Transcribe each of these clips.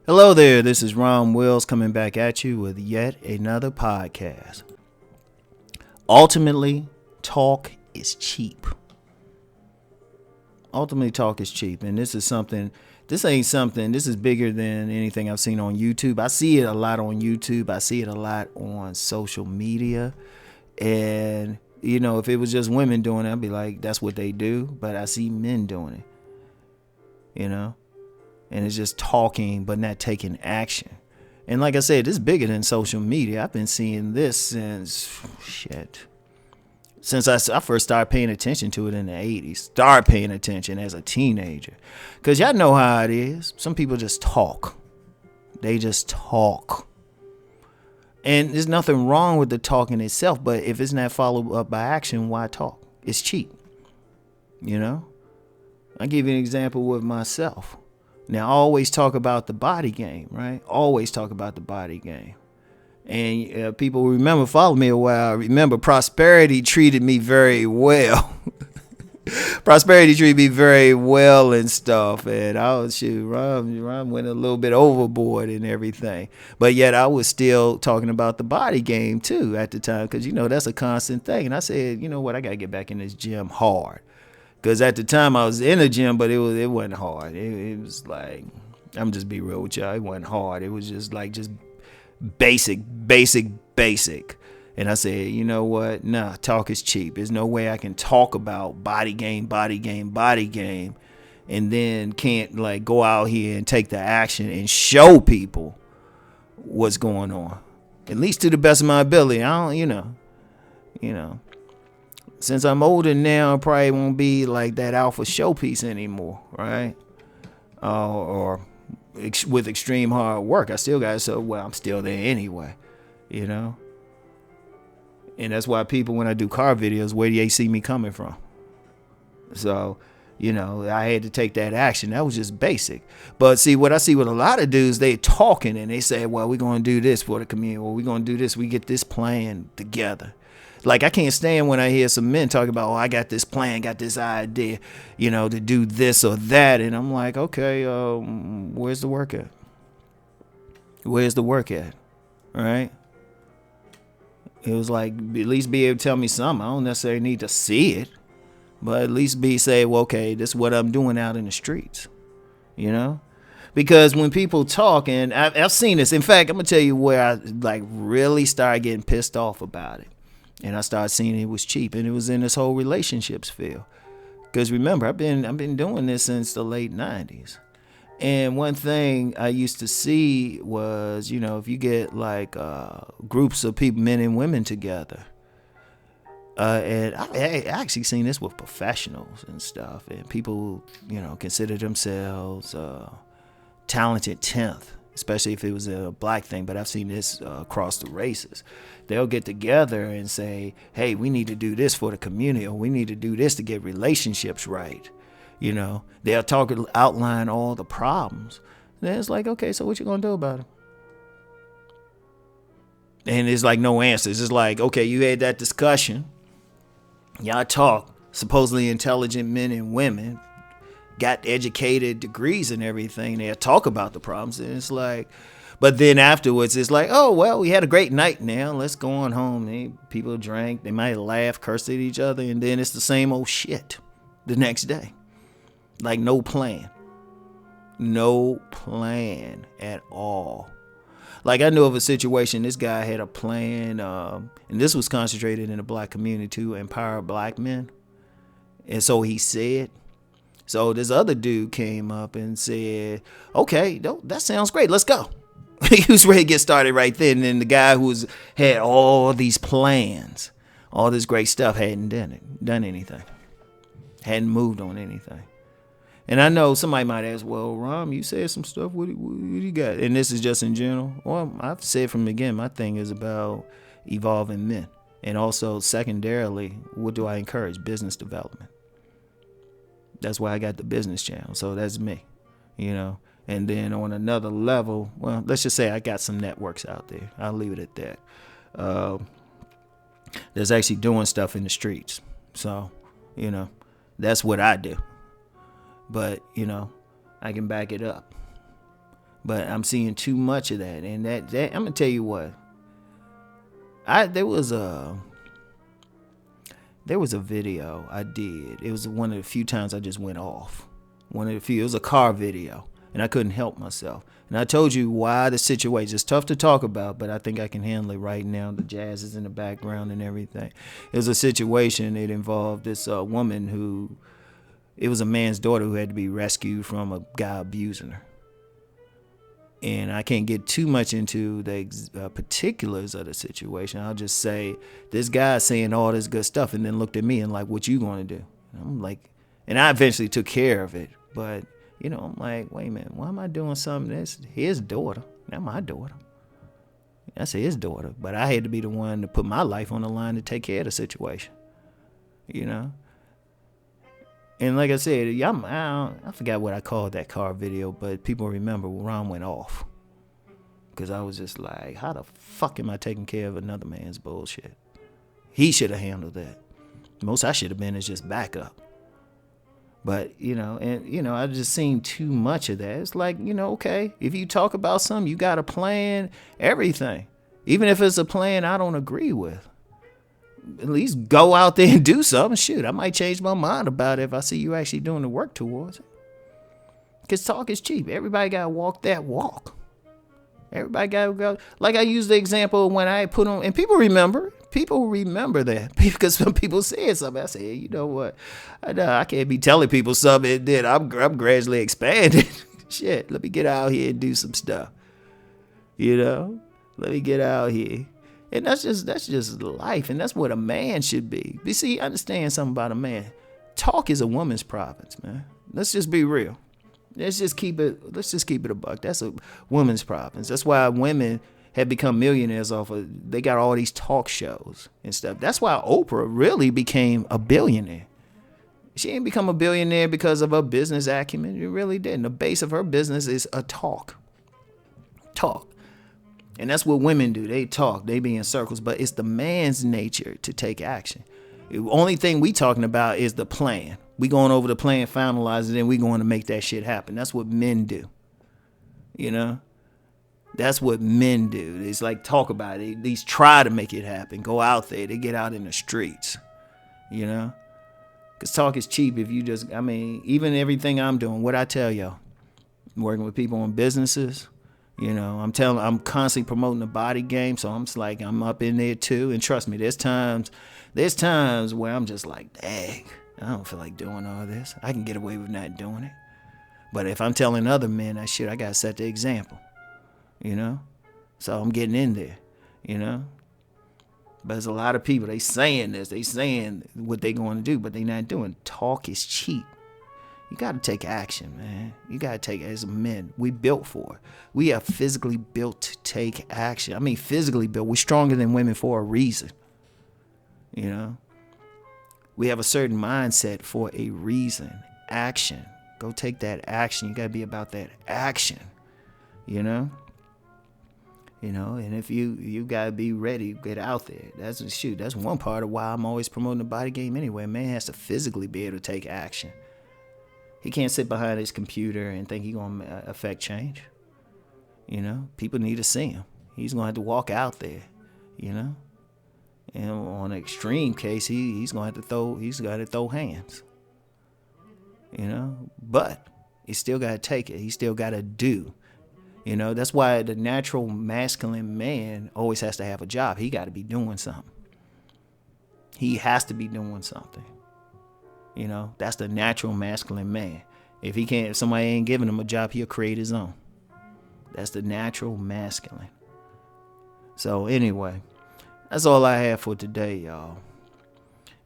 Hello there, this is Rom Wills coming back at you with yet another podcast. Ultimately, talk is cheap. And this is bigger than anything I've seen on YouTube. I see it a lot on YouTube. I see it a lot on social media. And, if it was just women doing it, I'd be like, that's what they do. But I see men doing it, And it's just talking, but not taking action. And like I said, it's bigger than social media. I've been seeing this since I first started paying attention to it in the 80s. Started paying attention as a teenager. Because y'all know how it is. Some people just talk. They just talk. And there's nothing wrong with the talking itself. But if it's not followed up by action, why talk? It's cheap. I'll give you an example with myself. Now, I always talk about the body game, right? Always talk about the body game. And people remember, follow me a while, remember Prosperity treated me very well. Prosperity treated me very well and stuff. And I was, Ron went a little bit overboard and everything. But yet I was still talking about the body game, too, at the time. Because, that's a constant thing. And I said, you know what, I got to get back in this gym hard. Because at the time I was in the gym, but it wasn't hard. It was like, I'm just be real with y'all. It wasn't hard. It was just basic. And I said, you know what? Nah, talk is cheap. There's no way I can talk about body game, and then can't go out here and take the action and show people what's going on. At least to the best of my ability. I don't, Since I'm older now, I probably won't be like that alpha showpiece anymore, right? Or with extreme hard work. I still got I'm still there anyway, And that's why people, when I do car videos, where do they see me coming from? So, I had to take that action. That was just basic. But see, what I see with a lot of dudes, they talking and they say, well, we're going to do this for the community. Well, we're going to do this. We get this plan together. Like, I can't stand when I hear some men talk about, I got this plan, got this idea, to do this or that. And I'm like, okay, where's the work at? All right. It was like, at least be able to tell me something. I don't necessarily need to see it, but at least say, well, okay, this is what I'm doing out in the streets, Because when people talk, and I've seen this. In fact, I'm going to tell you where I really started getting pissed off about it. And I started seeing it was cheap, and it was in this whole relationships field. Because remember, I've been doing this since the late 90s. And one thing I used to see was, if you get groups of people, men and women together, and I actually seen this with professionals and stuff, and people, consider themselves talented 10th. Especially if it was a black thing, but I've seen this across the races. They'll get together and say, hey, we need to do this for the community, or we need to do this to get relationships right. They'll outline all the problems. And then it's like, okay, so what you gonna do about it? And it's like no answers. It's like, okay, you had that discussion. Y'all talk, supposedly intelligent men and women, got educated degrees and everything. They'll talk about the problems, and it's like, but then afterwards it's like, oh well, we had a great night, now let's go on home. People drank, they might laugh, curse at each other, and then it's the same old shit the next day. Like no plan at all. Like, I knew of a situation, this guy had a plan, and this was concentrated in the black community to empower black men, and so he said. So this other dude came up and said, okay, that sounds great. Let's go. He was ready to get started right then. And then the guy who had all these plans, all this great stuff, hadn't done anything. Hadn't moved on anything. And I know somebody might ask, well, Rom, you said some stuff. What do you got? And this is just in general. Well, I've said from the beginning, my thing is about evolving men. And also, secondarily, what do I encourage? Business development. That's why I got the business channel. So that's me, And then on another level, well, let's just say I got some networks out there. I'll leave it at that. There's actually doing stuff in the streets. So, that's what I do. But, I can back it up. But I'm seeing too much of that, and that I'm gonna tell you what. There was a video I did. It was one of the few times I just went off. One of the few. It was a car video, and I couldn't help myself. And I told you why the situation. It's tough to talk about, but I think I can handle it right now. The jazz is in the background and everything. It was a situation. It involved this woman who. It was a man's daughter who had to be rescued from a guy abusing her. And I can't get too much into the particulars of the situation. I'll just say this guy saying all this good stuff and then looked at me and like, what you going to do? And I'm like, and I eventually took care of it. But, you know, I'm like, wait a minute, why am I doing something that's his daughter, not my daughter? That's his daughter. But I had to be the one to put my life on the line to take care of the situation, you know? And like I said, I forgot what I called that car video, but people remember Rom went off. Because I was just like, how the fuck am I taking care of another man's bullshit? He should have handled that. Most I should have been is just backup. But, you know, I just seen too much of that. It's like, you know, okay, if you talk about something, you got a plan, everything. Even if it's a plan I don't agree with. At least go out there and do something. Shoot, I might change my mind about it if I see you actually doing the work towards it. Because talk is cheap. Everybody got to walk that walk. Everybody got to go. Like I used the example when I put on, and people remember that. Because some people said something. I said, hey, you know what? I can't be telling people something that I'm gradually expanding. Shit, let me get out here and do some stuff. You know? Let me get out here. And that's just life, and that's what a man should be. You see, understand something about a man. Talk is a woman's province, man. Let's just be real. Let's just keep it a buck. That's a woman's province. That's why women have become millionaires off of, they got all these talk shows and stuff. That's why Oprah really became a billionaire. She didn't become a billionaire because of her business acumen. It really didn't. The base of her business is a talk. And that's what women do. They talk. They be in circles. But it's the man's nature to take action. The only thing we talking about is the plan. We going over the plan, finalize it, and we going to make that shit happen. That's what men do. You know? That's what men do. It's like talk about it. They try to make it happen. Go out there. They get out in the streets. You know? Because talk is cheap if you just, even everything I'm doing, what I tell y'all, working with people on businesses. You know, I'm constantly promoting the body game, so I'm just like, I'm up in there too. And trust me, there's times where I'm just like, dang, I don't feel like doing all this. I can get away with not doing it. But if I'm telling other men that shit, I gotta set the example. You know? So I'm getting in there, you know? But there's a lot of people, they saying this, they saying what they going to do, but they not doing. Talk is cheap. You got to take action, man. You got to take it as men. We built for it. We are physically built to take action. Physically built. We're stronger than women for a reason. You know? We have a certain mindset for a reason. Action. Go take that action. You got to be about that action. You know? You know, and if you got to be ready, get out there. That's one part of why I'm always promoting the body game anyway. A man has to physically be able to take action. He can't sit behind his computer and think he's going to affect change. You know, people need to see him. He's going to have to walk out there, you know. And on an extreme case, he's going to have to throw hands. You know, but he still got to take it. He still got to do. You know, that's why the natural masculine man always has to have a job. He got to be doing something. He has to be doing something. You know, that's the natural masculine man. If somebody ain't giving him a job, he'll create his own. That's the natural masculine. So anyway, that's all I have for today, y'all.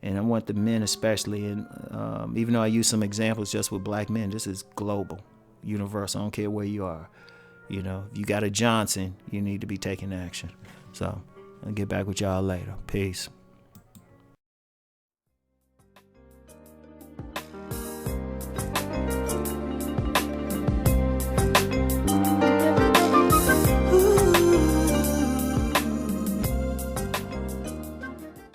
And I want the men especially, and even though I use some examples just with black men, this is global, universal. I don't care where you are. You know, if you got a Johnson, you need to be taking action. So I'll get back with y'all later. Peace.